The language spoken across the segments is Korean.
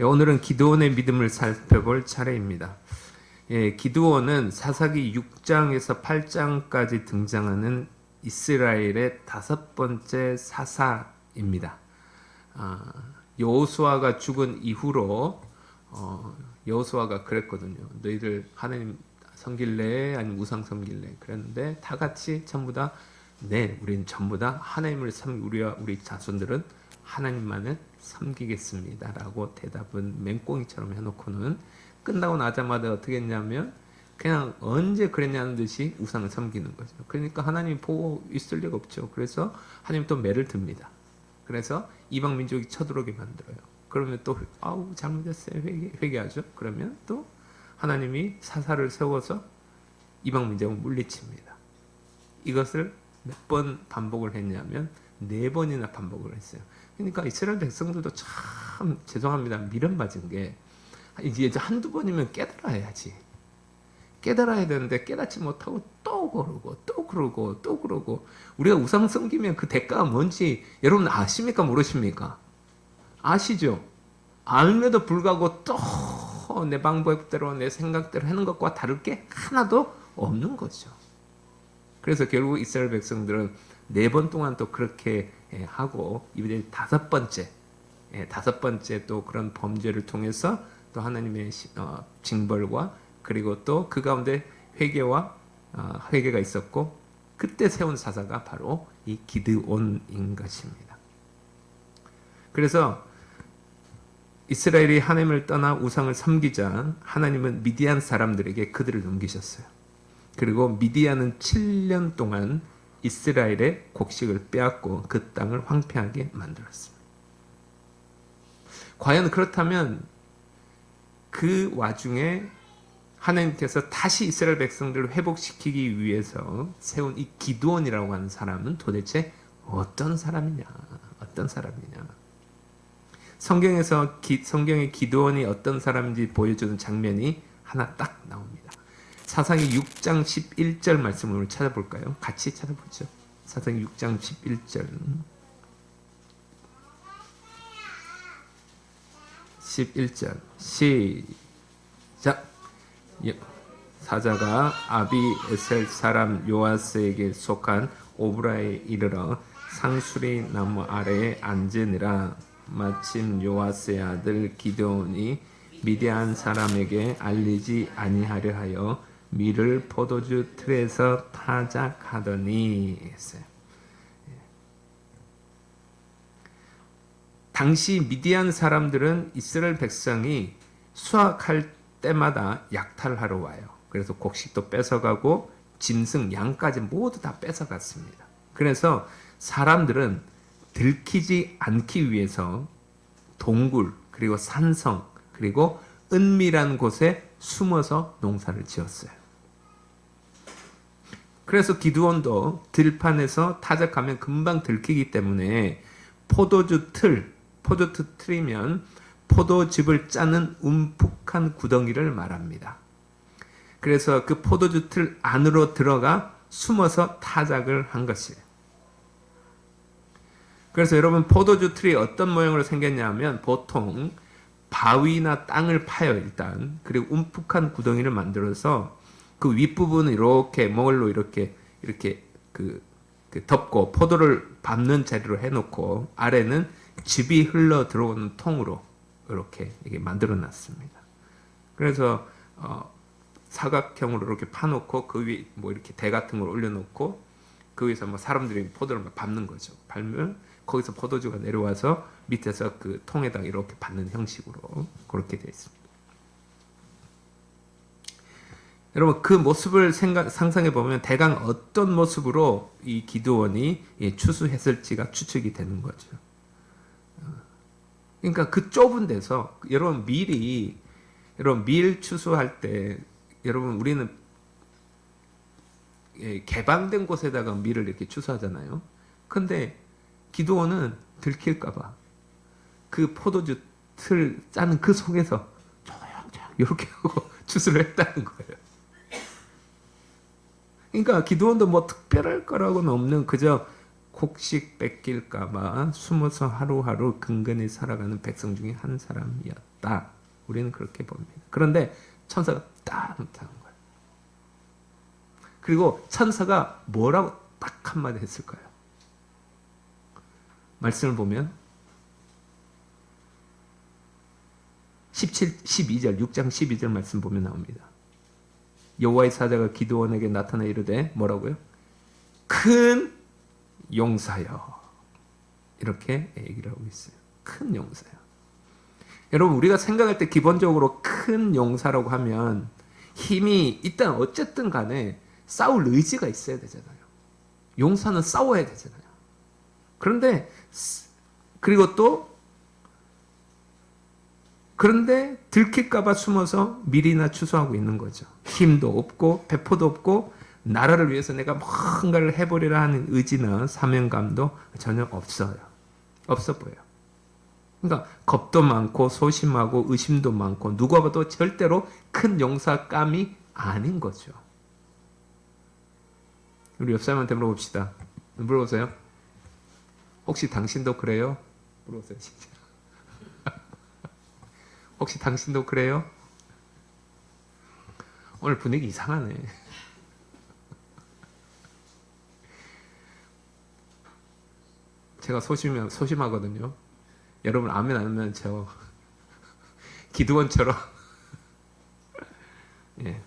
오늘은 기드온의 믿음을 살펴볼 차례입니다. 기드온은 사사기 6장에서 8장까지 등장하는 이스라엘의 5번째 사사입니다. 여호수아가 죽은 이후로 여호수아가 그랬거든요. 너희들 하나님 섬길래 아니면 우상 섬길래 그랬는데 다 같이 전부 다 네, 우리는 전부 다 하나님을 우리와 우리 자손들은 하나님만을 섬기겠습니다 라고 대답은 맹꽁이처럼 해놓고는 끝나고 나자마자 어떻게 했냐면 그냥 언제 그랬냐는 듯이 우상을 섬기는 거죠. 그러니까 하나님이 보고 있을 리가 없죠. 그래서 하나님 또 매를 듭니다. 그래서 이방 민족이 쳐들어오게 만들어요. 그러면 또 아우 잘못했어요 회개하죠. 그러면 또 하나님이 사사를 세워서 이방 민족을 물리칩니다. 이것을 몇 번 반복을 했냐면 4번이나 반복을 했어요. 그러니까 이스라엘 백성들도 참 죄송합니다. 미련 맞은 게 이제 한두 번이면 깨달아야지. 깨달아야 되는데 깨닫지 못하고 또 그러고 또 그러고 또 그러고 우리가 우상 섬기면 그 대가가 뭔지 여러분 아십니까 모르십니까? 아시죠? 알면도 불구하고 또 내 방법대로 내 생각대로 하는 것과 다를 게 하나도 없는 거죠. 그래서 결국 이스라엘 백성들은 4번 동안 또 그렇게 하고 이제 5번째 또 그런 범죄를 통해서 또 하나님의 징벌과 그리고 또 그 가운데 회개가 있었고 그때 세운 사사가 바로 이 기드온인 것입니다. 그래서 이스라엘이 하나님을 떠나 우상을 섬기자 하나님은 미디안 사람들에게 그들을 넘기셨어요. 그리고 미디안은 7년 동안 이스라엘의 곡식을 빼앗고 그 땅을 황폐하게 만들었습니다. 과연 그렇다면 그 와중에 하나님께서 다시 이스라엘 백성들을 회복시키기 위해서 세운 이 기드온이라고 하는 사람은 도대체 어떤 사람이냐? 성경의 기드온이 어떤 사람인지 보여주는 장면이 하나 딱 나옵니다. 사사기 6장 11절 말씀을 찾아볼까요? 같이 찾아보죠. 사사기 6장 11절 11절 시작. 사자가 아비에셀 사람 요아스에게 속한 오브라에 이르러 상수리 나무 아래에 앉으니라. 마침 요아스의 아들 기드온이 미디안 사람에게 알리지 아니하려 하여 밀을 포도주 틀에서 타작하더니 했어요. 당시 미디안 사람들은 이스라엘 백성이 수확할 때마다 약탈하러 와요. 그래서 곡식도 뺏어가고 짐승, 양까지 모두 다 뺏어갔습니다. 그래서 사람들은 들키지 않기 위해서 동굴, 그리고 산성, 그리고 은밀한 곳에 숨어서 농사를 지었어요. 그래서 기드온도 들판에서 타작하면 금방 들키기 때문에 포도주 틀이면 포도즙을 짜는 움푹한 구덩이를 말합니다. 그래서 그 포도주 틀 안으로 들어가 숨어서 타작을 한 것이에요. 그래서 여러분 포도주 틀이 어떤 모양으로 생겼냐면 보통 바위나 땅을 파요 일단. 그리고 움푹한 구덩이를 만들어서 그 윗부분은 이렇게 몽을로 이렇게 덮고 포도를 밟는 자리로 해놓고 아래는 즙이 흘러 들어오는 통으로 이렇게 만들어 놨습니다. 그래서 사각형으로 이렇게 파놓고 그 위에 뭐 이렇게 대 같은 걸 올려놓고 그 위에서 뭐 사람들이 포도를 막 밟는 거죠. 밟으면 거기서 포도주가 내려와서 밑에서 그 통에다 이렇게 받는 형식으로 그렇게 되어 있습니다. 여러분 그 모습을 상상해 보면 대강 어떤 모습으로 이 기드온이 추수했을지가 추측이 되는 거죠. 그러니까 그 좁은 데서 여러분 밀 추수할 때 여러분 우리는 개방된 곳에다가 밀을 이렇게 추수하잖아요. 근데 기드온은 들킬까봐 그 포도주 틀 짜는 그 속에서 조용조용 이렇게 하고 추수를 했다는 거예요. 그러니까 기드온도 뭐 특별할 거라고는 없는 그저 곡식 뺏길까봐 숨어서 하루하루 근근히 살아가는 백성 중에 한 사람이었다. 우리는 그렇게 봅니다. 그런데 천사가 딱 나타난 거예요. 그리고 천사가 뭐라고 딱 한마디 했을까요? 말씀을 보면 12절 6장 12절 말씀 보면 나옵니다. 여호와의 사자가 기드온에게 나타나 이르되 뭐라고요? 큰 용사여. 이렇게 얘기를 하고 있어요. 큰 용사요. 여러분 우리가 생각할 때 기본적으로 큰 용사라고 하면 힘이 일단 어쨌든 간에 싸울 의지가 있어야 되잖아요. 용사는 싸워야 되잖아요. 그런데 들킬까봐 숨어서 미리나 추수하고 있는 거죠. 힘도 없고 배포도 없고 나라를 위해서 내가 뭔가를 해보리라 하는 의지나 사명감도 전혀 없어요. 없어 보여요. 그러니까 겁도 많고 소심하고 의심도 많고 누가 봐도 절대로 큰 용사감이 아닌 거죠. 우리 옆 사람한테 물어봅시다. 물어보세요. 혹시 당신도 그래요? 물어보세요. 진짜. 혹시 당신도 그래요? 오늘 분위기 이상하네. 제가 소심하거든요. 여러분 아멘 안 하면 저 기드온처럼 예.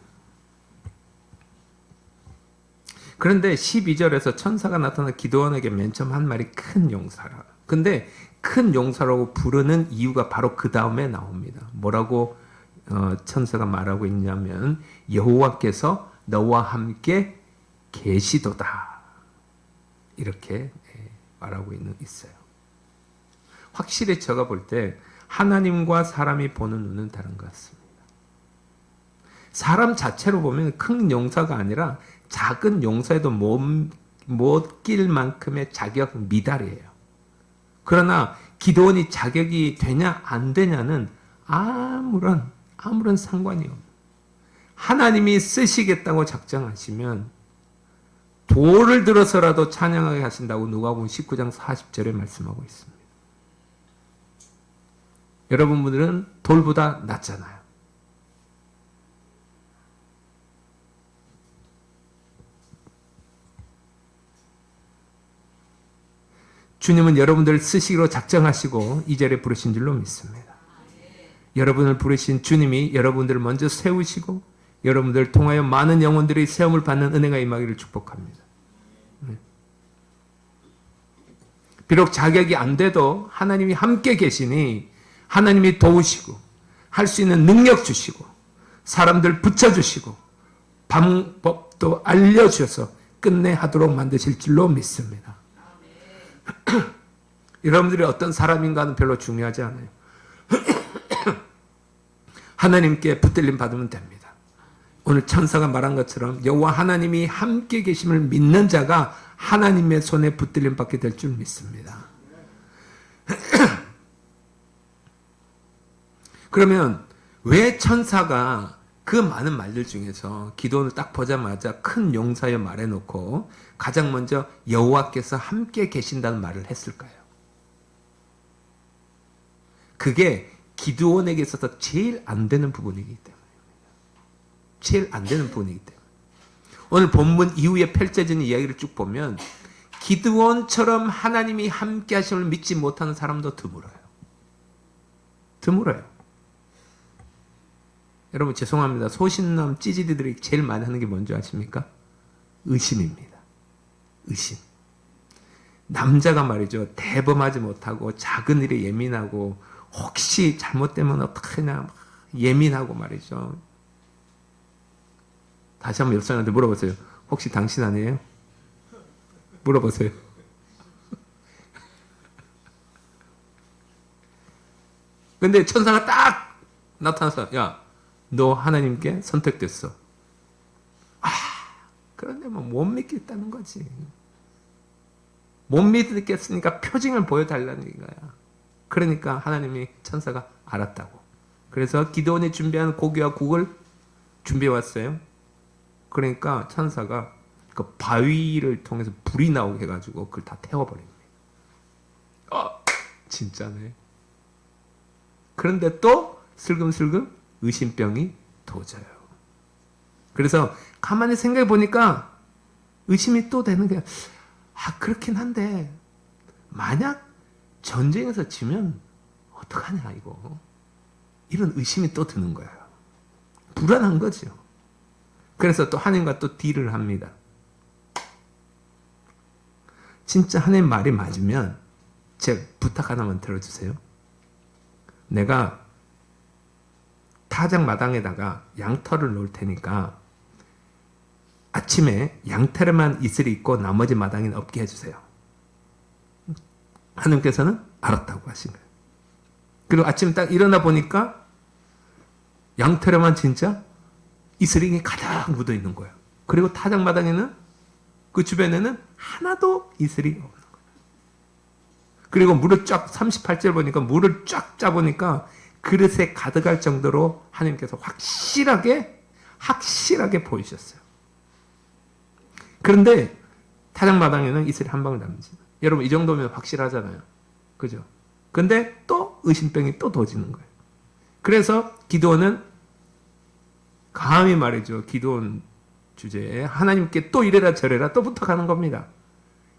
그런데 12절에서 천사가 나타나 기드온에게 맨 처음 한 말이 큰 용사라. 근데 큰 용사라고 부르는 이유가 바로 그 다음에 나옵니다. 뭐라고 천사가 말하고 있냐면 여호와께서 너와 함께 계시도다. 이렇게 말하고 있어요. 확실히 제가 볼 때 하나님과 사람이 보는 눈은 다른 것 같습니다. 사람 자체로 보면 큰 용사가 아니라 작은 용사에도 못 낄 만큼의 자격 미달이에요. 그러나 기드온이 자격이 되냐 안 되냐는 아무런 상관이 없어요. 하나님이 쓰시겠다고 작정하시면 돌을 들어서라도 찬양하게 하신다고 누가복음 19장 40절에 말씀하고 있습니다. 여러분들은 돌보다 낫잖아요. 주님은 여러분들을 쓰시기로 작정하시고 이 자리에 부르신 줄로 믿습니다. 여러분을 부르신 주님이 여러분들을 먼저 세우시고 여러분들을 통하여 많은 영혼들이 세움을 받는 은혜가 임하기를 축복합니다. 비록 자격이 안 돼도 하나님이 함께 계시니 하나님이 도우시고 할 수 있는 능력 주시고 사람들 붙여주시고 방법도 알려주셔서 끝내 하도록 만드실 줄로 믿습니다. 여러분들이 어떤 사람인가는 별로 중요하지 않아요. 하나님께 붙들림 받으면 됩니다. 오늘 천사가 말한 것처럼 여호와 하나님이 함께 계심을 믿는 자가 하나님의 손에 붙들림 받게 될 줄 믿습니다. 그러면 왜 천사가 그 많은 말들 중에서 기도원을 딱 보자마자 큰 용사여 말해놓고 가장 먼저 여호와께서 함께 계신다는 말을 했을까요? 그게 기드온에게 있어서 제일 안 되는 부분이기 때문입니다. 제일 안 되는 부분이기 때문에. 오늘 본문 이후에 펼쳐지는 이야기를 쭉 보면 기드온처럼 하나님이 함께 하심을 믿지 못하는 사람도 드물어요. 드물어요. 여러분 죄송합니다. 소신남 찌질이들이 제일 많이 하는 게 뭔지 아십니까? 의심입니다. 의심. 남자가 말이죠. 대범하지 못하고 작은 일에 예민하고 혹시 잘못되면 어떡하냐 예민하고 말이죠. 다시 한번 옆 사람한테 물어보세요. 혹시 당신 아니에요? 물어보세요. 근데 천사가 딱 나타나서 야, 너 하나님께 선택됐어. 그런데 뭐 못 믿겠다는 거지. 못 믿겠으니까 표징을 보여달라는 거야. 그러니까 하나님이 천사가 알았다고. 그래서 기드온이 준비한 고기와 국을 준비해 왔어요. 그러니까 천사가 그 바위를 통해서 불이 나오게 해가지고 그걸 다 태워버립니다. 진짜네. 그런데 또 슬금슬금 의심병이 도져요. 그래서 가만히 생각해 보니까 의심이 또 되는 거야. 그렇긴 한데 만약 전쟁에서 지면 어떡하냐 이거. 이런 의심이 또 드는 거예요. 불안한 거죠. 그래서 또 하나님과 또 딜을 합니다. 진짜 하나님 말이 맞으면 제 부탁 하나만 들어주세요. 내가 타작 마당에다가 양털을 놓을 테니까 아침에 양털에만 이슬이 있고 나머지 마당에는 없게 해주세요. 하나님께서는 알았다고 하신 거예요. 그리고 아침에 딱 일어나 보니까 양털에만 진짜 이슬이 가득 묻어 있는 거예요. 그리고 타작 마당에는 그 주변에는 하나도 이슬이 없는 거예요. 그리고 물을 쫙 38절 보니까 물을 쫙 짜보니까 그릇에 가득할 정도로 하나님께서 확실하게 보이셨어요. 그런데 타작마당에는 이슬이 한 방울 남지. 여러분 이 정도면 확실하잖아요. 그죠? 근데 또 의심병이 또 도지는 거예요. 그래서 기드온은 감히 말이죠. 기드온 주제에 하나님께 또 이래라 저래라 또 부탁하는 겁니다.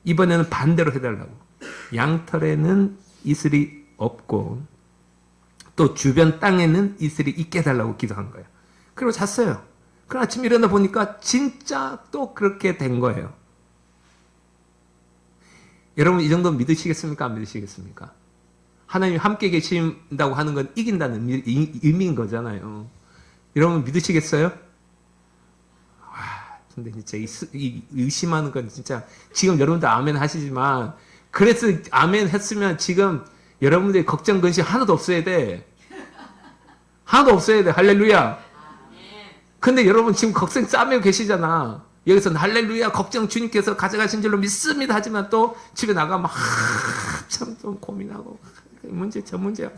이번에는 반대로 해달라고. 양털에는 이슬이 없고 또 주변 땅에는 이슬이 있게 해달라고 기도한 거예요. 그리고 잤어요. 그럼 아침 일어나 보니까 진짜 또 그렇게 된 거예요. 여러분 이 정도 믿으시겠습니까? 안 믿으시겠습니까? 하나님이 함께 계신다고 하는 건 이긴다는 의미인 거잖아요. 여러분 믿으시겠어요? 근데 진짜 이 의심하는 건 진짜 지금 여러분들 아멘 하시지만 그래서 아멘 했으면 지금 여러분들의 걱정 근심 하나도 없어야 돼. 하나도 없어야 돼. 할렐루야. 근데 여러분 지금 걱정 싸매고 계시잖아. 여기서는 할렐루야 걱정 주님께서 가져가신 줄로 믿습니다 하지만 또 집에 나가면 참 좀 고민하고 문제 저 문제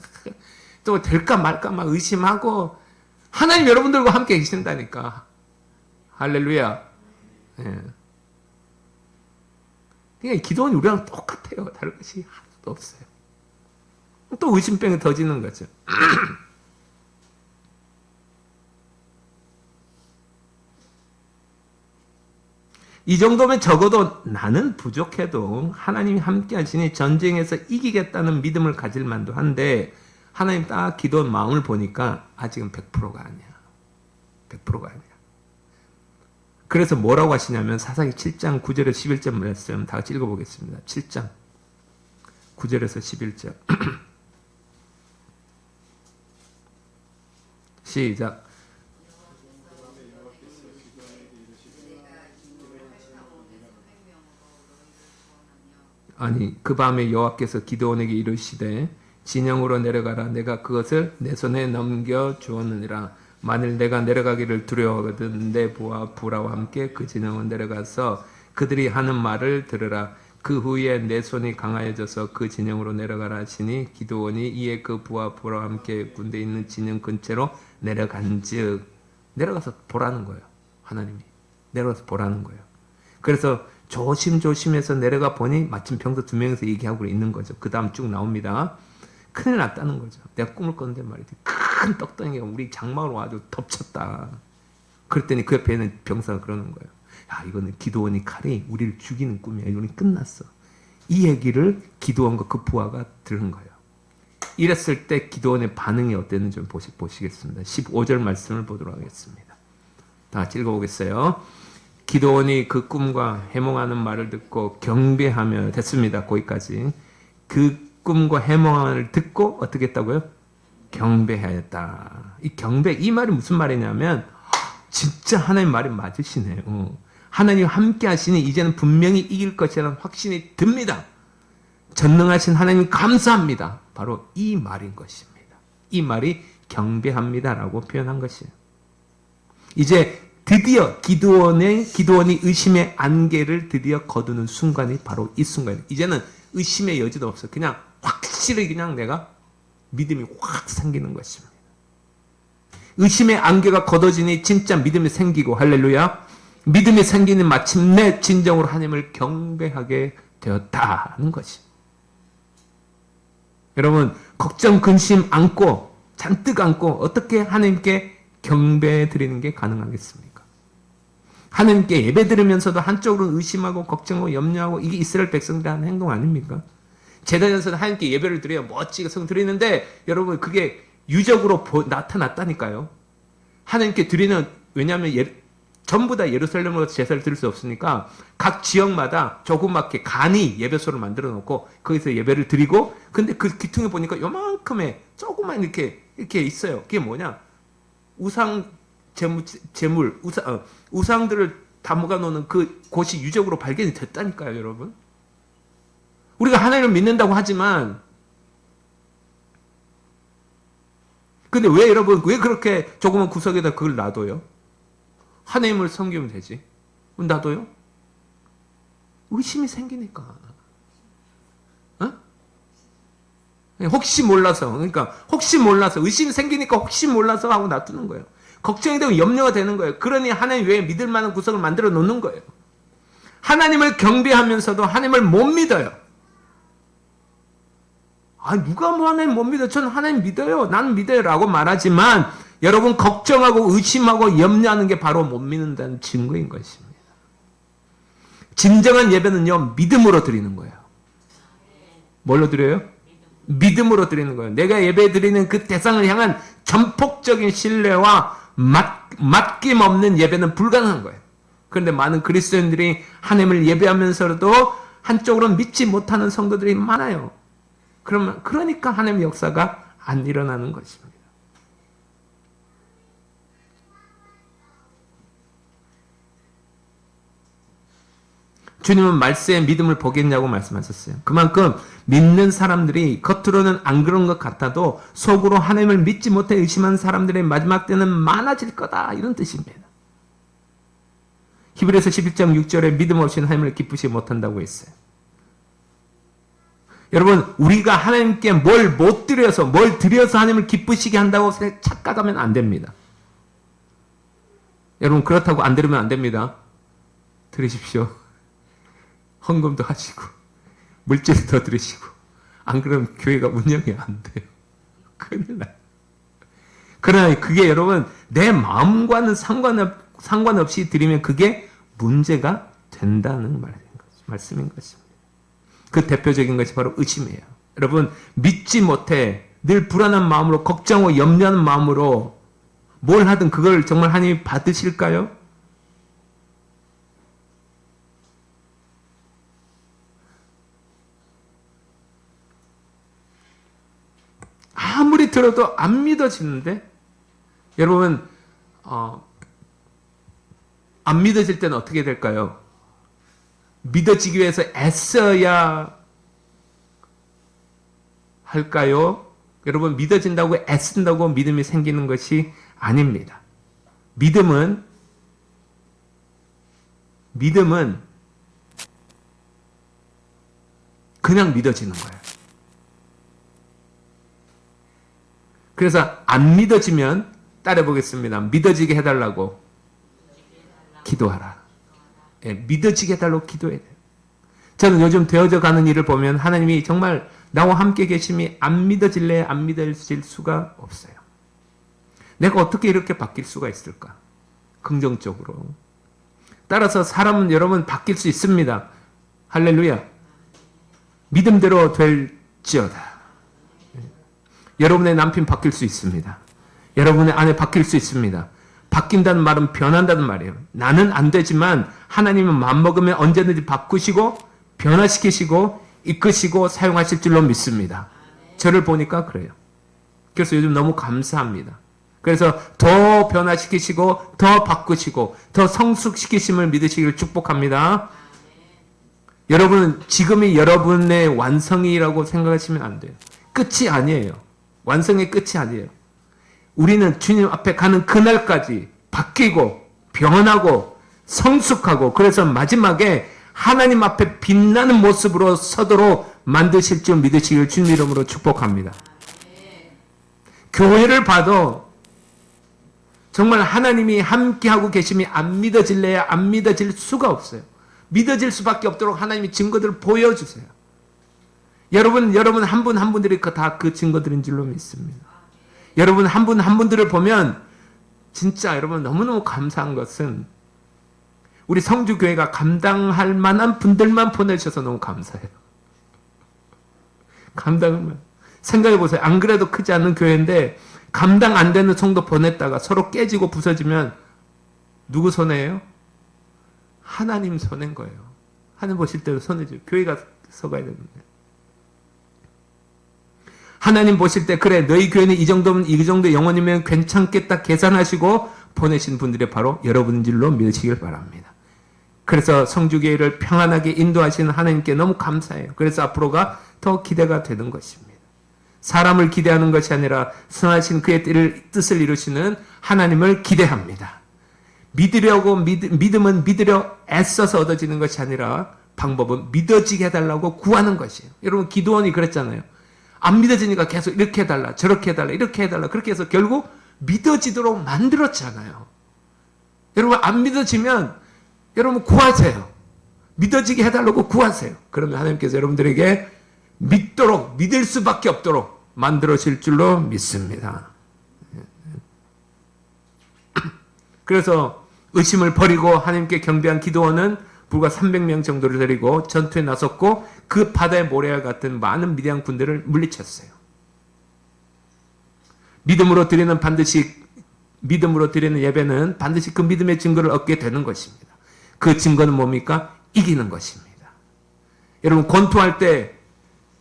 또 될까 말까 막 의심하고 하나님 여러분들과 함께 계신다니까. 할렐루야. 예. 그러니까 기도는 우리랑 똑같아요. 다른 것이 하나도 없어요. 또 의심병이 더지는 거죠. 이 정도면 적어도 나는 부족해도 하나님이 함께 하시니 전쟁에서 이기겠다는 믿음을 가질 만도 한데 하나님 딱 기도한 마음을 보니까 아직은 100%가 아니야. 100%가 아니야. 그래서 뭐라고 하시냐면 사사기 7장 9절에서 11절 말씀 다 같이 읽어보겠습니다. 7장 9절에서 11절 시작. 아니 그 밤에 여호와께서 기드온에게 이르시되 진영으로 내려가라. 내가 그것을 내 손에 넘겨 주었느니라. 만일 내가 내려가기를 두려워하거든 내 부하 부라와 함께 그 진영으로 내려가서 그들이 하는 말을 들으라. 그 후에 내 손이 강하여져서 그 진영으로 내려가라 하시니 기드온이 이에 그 부하 부라와 함께 군대 있는 진영 근처로 내려간즉 내려가서 보라는 거예요. 하나님이 내려가서 보라는 거예요. 그래서 조심조심해서 내려가 보니 마침 병사 2명이서 얘기하고 있는 거죠. 그 다음 쭉 나옵니다. 큰일 났다는 거죠. 내가 꿈을 꿨는데 말이지. 큰 떡덩이가 우리 장막으로 와가지고 덮쳤다. 그랬더니 그 옆에 있는 병사가 그러는 거예요. 야, 이거는 기드온이 칼이 우리를 죽이는 꿈이야. 이거는 끝났어. 이 얘기를 기드온과 그 부하가 들은 거예요. 이랬을 때 기드온의 반응이 어땠는지 좀 보시겠습니다. 15절 말씀을 보도록 하겠습니다. 다 같이 읽어보겠어요. 기드온이 그 꿈과 해몽하는 말을 듣고 경배하며 됐습니다. 거기까지. 그 꿈과 해몽을 듣고 어떻게 했다고요? 경배하였다. 이 경배, 이 말이 무슨 말이냐면 진짜 하나님 말이 맞으시네요. 하나님 함께 하시니 이제는 분명히 이길 것이라는 확신이 듭니다. 전능하신 하나님 감사합니다. 바로 이 말인 것입니다. 이 말이 경배합니다라고 표현한 것이에요. 이제 드디어 기드온이 의심의 안개를 드디어 거두는 순간이 바로 이 순간이에요. 이제는 의심의 여지도 없어. 그냥 확실히 그냥 내가 믿음이 확 생기는 것입니다. 의심의 안개가 걷어지니 진짜 믿음이 생기고 할렐루야. 믿음이 생기는 마침내 진정으로 하나님을 경배하게 되었다는 것이. 여러분, 걱정, 근심 안고 잔뜩 안고 어떻게 하나님께 경배 드리는 게 가능하겠습니까? 하나님께 예배 드리면서도 한쪽으로 의심하고 걱정하고 염려하고, 이게 이스라엘 백성들이 하는 행동 아닙니까? 제단에서는 하나님께 예배를 드려야 멋지게 성 드리는데, 여러분 그게 유적으로 나타났다니까요. 하나님께 드리는, 왜냐하면 전부 다 예루살렘으로 제사를 드릴 수 없으니까 각 지역마다 조그맣게 간이 예배소를 만들어 놓고 거기서 예배를 드리고, 근데 그 기퉁에 보니까 요만큼의 조그만 이렇게 있어요. 그게 뭐냐? 우상 제물, 우상들을 담가 놓는 그 곳이 유적으로 발견이 됐다니까요, 여러분. 우리가 하나님을 믿는다고 하지만, 근데 왜 여러분, 왜 그렇게 조그만 구석에다 그걸 놔둬요? 하나님을 섬기면 되지. 놔둬요? 의심이 생기니까. 어? 혹시 몰라서. 그러니까 혹시 몰라서, 의심이 생기니까 혹시 몰라서 하고 놔두는 거예요. 걱정이 되면 염려가 되는 거예요. 그러니 하나님 외에 믿을 만한 구석을 만들어 놓는 거예요. 하나님을 경배하면서도 하나님을 못 믿어요. 누가 뭐 하나님 못 믿어? 저는 하나님 믿어요. 나는 믿어요. 라고 말하지만, 여러분 걱정하고 의심하고 염려하는 게 바로 못 믿는다는 증거인 것입니다. 진정한 예배는요, 믿음으로 드리는 거예요. 뭘로 드려요? 믿음으로 드리는 거예요. 내가 예배 드리는 그 대상을 향한 전폭적인 신뢰와 맡김없는 예배는 불가능한 거예요. 그런데 많은 그리스도인들이 하나님을 예배하면서도 한쪽으로는 믿지 못하는 성도들이 많아요. 그러니까 하나님의 역사가 안 일어나는 것입니다. 주님은 말세에 믿음을 보겠냐고 말씀하셨어요. 그만큼 믿는 사람들이 겉으로는 안 그런 것 같아도 속으로 하나님을 믿지 못해 의심한 사람들의 마지막 때는 많아질 거다, 이런 뜻입니다. 히브리서 11장 6절에 믿음 없이는 하나님을 기쁘시지 못한다고 했어요. 여러분, 우리가 하나님께 뭘 못 드려서, 뭘 드려서 하나님을 기쁘시게 한다고 착각하면 안 됩니다. 여러분, 그렇다고 안 드리면 안 됩니다. 드리십시오. 헌금도 하시고 물질도 더 드리시고, 안 그러면 교회가 운영이 안 돼요. 큰일 나요. 그러나 그게 여러분 내 마음과는 상관없이 드리면 그게 문제가 된다는 말씀인 것입니다. 그 대표적인 것이 바로 의심이에요. 여러분, 믿지 못해 늘 불안한 마음으로, 걱정하고 염려하는 마음으로 뭘 하든 그걸 정말 하나님이 받으실까요? 아무리 들어도 안 믿어지는데, 여러분, 안 믿어질 때는 어떻게 될까요? 믿어지기 위해서 애써야 할까요? 여러분, 믿어진다고 애쓴다고 믿음이 생기는 것이 아닙니다. 믿음은 그냥 믿어지는 거예요. 그래서 안 믿어지면 따라보겠습니다. 믿어지게 해달라고 기도하라. 예, 믿어지게 해달라고 기도해야 돼요. 저는 요즘 되어져 가는 일을 보면 하나님이 정말 나와 함께 계심이 안 믿어질래, 안 믿어질 수가 없어요. 내가 어떻게 이렇게 바뀔 수가 있을까? 긍정적으로. 따라서 사람은 여러분 바뀔 수 있습니다. 할렐루야. 믿음대로 될지어다. 여러분의 남편 바뀔 수 있습니다. 여러분의 아내 바뀔 수 있습니다. 바뀐다는 말은 변한다는 말이에요. 나는 안 되지만 하나님은 마음먹으면 언제든지 바꾸시고 변화시키시고 이끄시고 사용하실 줄로 믿습니다. 저를 보니까 그래요. 그래서 요즘 너무 감사합니다. 그래서 더 변화시키시고 더 바꾸시고 더 성숙시키심을 믿으시기를 축복합니다. 여러분은 지금이 여러분의 완성이라고 생각하시면 안 돼요. 끝이 아니에요. 완성의 끝이 아니에요. 우리는 주님 앞에 가는 그날까지 바뀌고 변하고 성숙하고, 그래서 마지막에 하나님 앞에 빛나는 모습으로 서도록 만드실 줄 믿으시길 주님 이름으로 축복합니다. 교회를 봐도 정말 하나님이 함께하고 계심이 안 믿어질래야 안 믿어질 수가 없어요. 믿어질 수밖에 없도록 하나님이 증거들을 보여주세요. 여러분 한 분 한 분들이 다 그 증거들인 줄로 믿습니다. 여러분 한 분 한 분들을 보면 진짜 여러분 너무너무 감사한 것은 우리 성주교회가 감당할 만한 분들만 보내주셔서 너무 감사해요. 감당을 생각해 보세요. 안 그래도 크지 않은 교회인데 감당 안 되는 성도 보냈다가 서로 깨지고 부서지면 누구 손해예요? 하나님 손해인 거예요. 하나님 보실 때도 손해죠. 교회가 서가야 되는데. 하나님 보실 때 그래 너희 교회는 이 정도 영혼이면 괜찮겠다 계산하시고 보내신 분들이 바로 여러분인 줄로 믿으시길 바랍니다. 그래서 성주교회를 평안하게 인도하시는 하나님께 너무 감사해요. 그래서 앞으로가 더 기대가 되는 것입니다. 사람을 기대하는 것이 아니라 선하신 그의 뜻을 이루시는 하나님을 기대합니다. 믿음은 믿으려 애써서 얻어지는 것이 아니라 방법은 믿어지게 해달라고 구하는 것이에요. 여러분 기도원이 그랬잖아요. 안 믿어지니까 계속 이렇게 해달라 저렇게 해달라 이렇게 해달라 그렇게 해서 결국 믿어지도록 만들었잖아요. 여러분 안 믿어지면 여러분 구하세요. 믿어지게 해달라고 구하세요. 그러면 하나님께서 여러분들에게 믿도록 믿을 수밖에 없도록 만들어질 줄로 믿습니다. 그래서 의심을 버리고 하나님께 경배한 기도원은 불과 300명 정도를 데리고 전투에 나섰고 그 바다의 모래와 같은 많은 미디안 군대를 물리쳤어요. 믿음으로 드리는 예배는 반드시 그 믿음의 증거를 얻게 되는 것입니다. 그 증거는 뭡니까? 이기는 것입니다. 여러분 권투할 때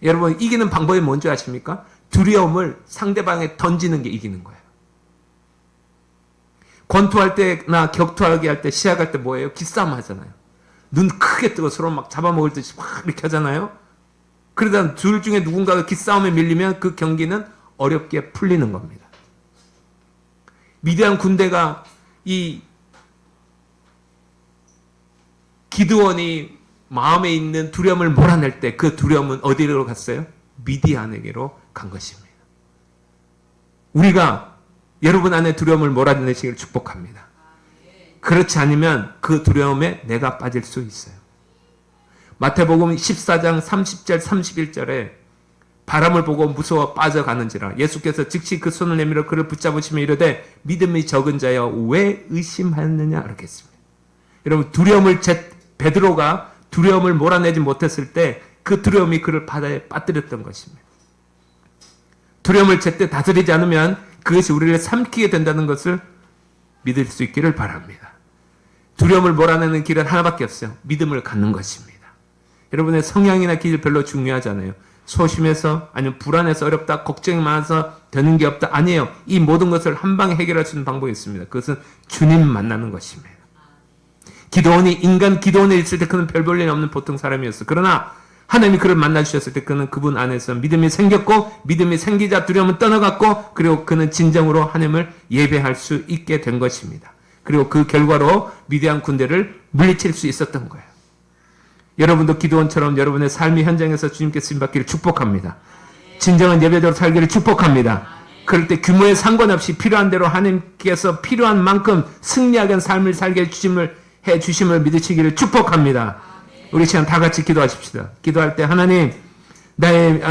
여러분 이기는 방법이 뭔지 아십니까? 두려움을 상대방에 던지는 게 이기는 거예요. 권투할 때나 격투하기 할 때 시합할 때 뭐예요? 기싸움 하잖아요. 눈 크게 뜨고 서로 막 잡아먹을 듯이 막 이렇게 하잖아요. 그러다 둘 중에 누군가가 기싸움에 밀리면 그 경기는 어렵게 풀리는 겁니다. 미디안 군대가 이 기드온이 마음에 있는 두려움을 몰아낼 때 그 두려움은 어디로 갔어요? 미디안에게로 간 것입니다. 우리가 여러분 안에 두려움을 몰아내시길 축복합니다. 그렇지 않으면 그 두려움에 내가 빠질 수 있어요. 마태복음 14장 30절 31절에 바람을 보고 무서워 빠져가는지라 예수께서 즉시 그 손을 내밀어 그를 붙잡으시며 이르되 믿음이 적은 자여 왜 의심하느냐 이렇게 했습니다. 여러분 베드로가 두려움을 몰아내지 못했을 때 그 두려움이 그를 바다에 빠뜨렸던 것입니다. 두려움을 제때 다스리지 않으면 그것이 우리를 삼키게 된다는 것을 믿을 수 있기를 바랍니다. 두려움을 몰아내는 길은 하나밖에 없어요. 믿음을 갖는 것입니다. 여러분의 성향이나 길 별로 중요하지 않아요. 소심해서 아니면 불안해서 어렵다 걱정이 많아서 되는 게 없다 아니에요. 이 모든 것을 한 방에 해결할 수 있는 방법이 있습니다. 그것은 주님 만나는 것입니다. 기도원이 있을 때 그는 별 볼 일 없는 보통 사람이었어요. 그러나 하나님이 그를 만나주셨을 때 그는 그분 안에서 믿음이 생겼고 믿음이 생기자 두려움은 떠나갔고 그리고 그는 진정으로 하나님을 예배할 수 있게 된 것입니다. 그리고 그 결과로 미디안 군대를 물리칠 수 있었던 거예요. 여러분도 기도원처럼 여러분의 삶의 현장에서 주님께 쓰임받기를 축복합니다. 진정한 예배자로 살기를 축복합니다. 그럴 때 규모에 상관없이 필요한 대로 하나님께서 필요한 만큼 승리하는 삶을 살게 해주심을 믿으시기를 축복합니다. 우리 시간 다 같이 기도하십시다. 기도할 때 하나님 나의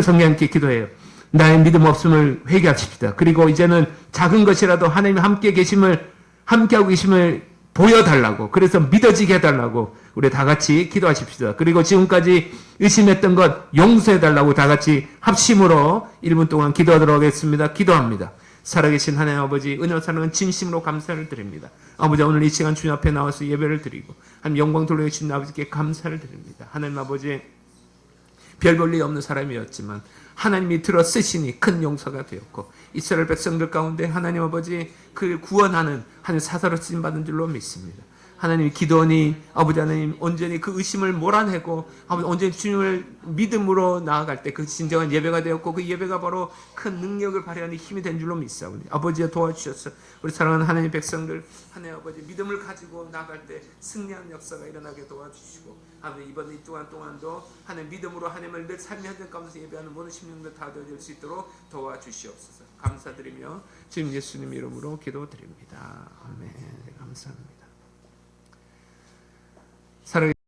성령님께 기도해요. 나의 믿음 없음을 회개하십시다. 그리고 이제는 작은 것이라도 하나님 함께하고 계심을 보여달라고 그래서 믿어지게 해달라고 우리 다 같이 기도하십시다. 그리고 지금까지 의심했던 것 용서해달라고 다 같이 합심으로 1분 동안 기도하도록 하겠습니다. 기도합니다. 살아계신 하나님 아버지 은혜와 사랑은 진심으로 감사를 드립니다. 아버지 오늘 이 시간 주님 앞에 나와서 예배를 드리고 하나님 영광 돌려주신 아버지께 감사를 드립니다. 하나님 아버지 별 볼 일 없는 사람이었지만 하나님이 들어 쓰시니 큰 용서가 되었고 이스라엘 백성들 가운데 하나님 아버지 그를 구원하는 하나님 사사로 쓰임받은 줄로 믿습니다. 하나님 기도하니 아버지 하나님 온전히 그 의심을 몰아내고 아버지 온전히 주님을 믿음으로 나아갈 때 그 진정한 예배가 되었고 그 예배가 바로 큰 능력을 발휘하는 힘이 된 줄로 믿사오니 아버지가 도와주셔서 우리 사랑하는 하나님 백성들 하나님 아버지 믿음을 가지고 나아갈 때 승리하는 역사가 일어나게 도와주시고 하나님 이번 이 동안도 하나님 믿음으로 하나님을 늘 삶의 현장 가운데서 예배하는 모든 심령들 다 되어질 수 있도록 도와주시옵소서. 감사드리며 주님 예수님 이름으로 기도드립니다. 아멘. 감사합니다.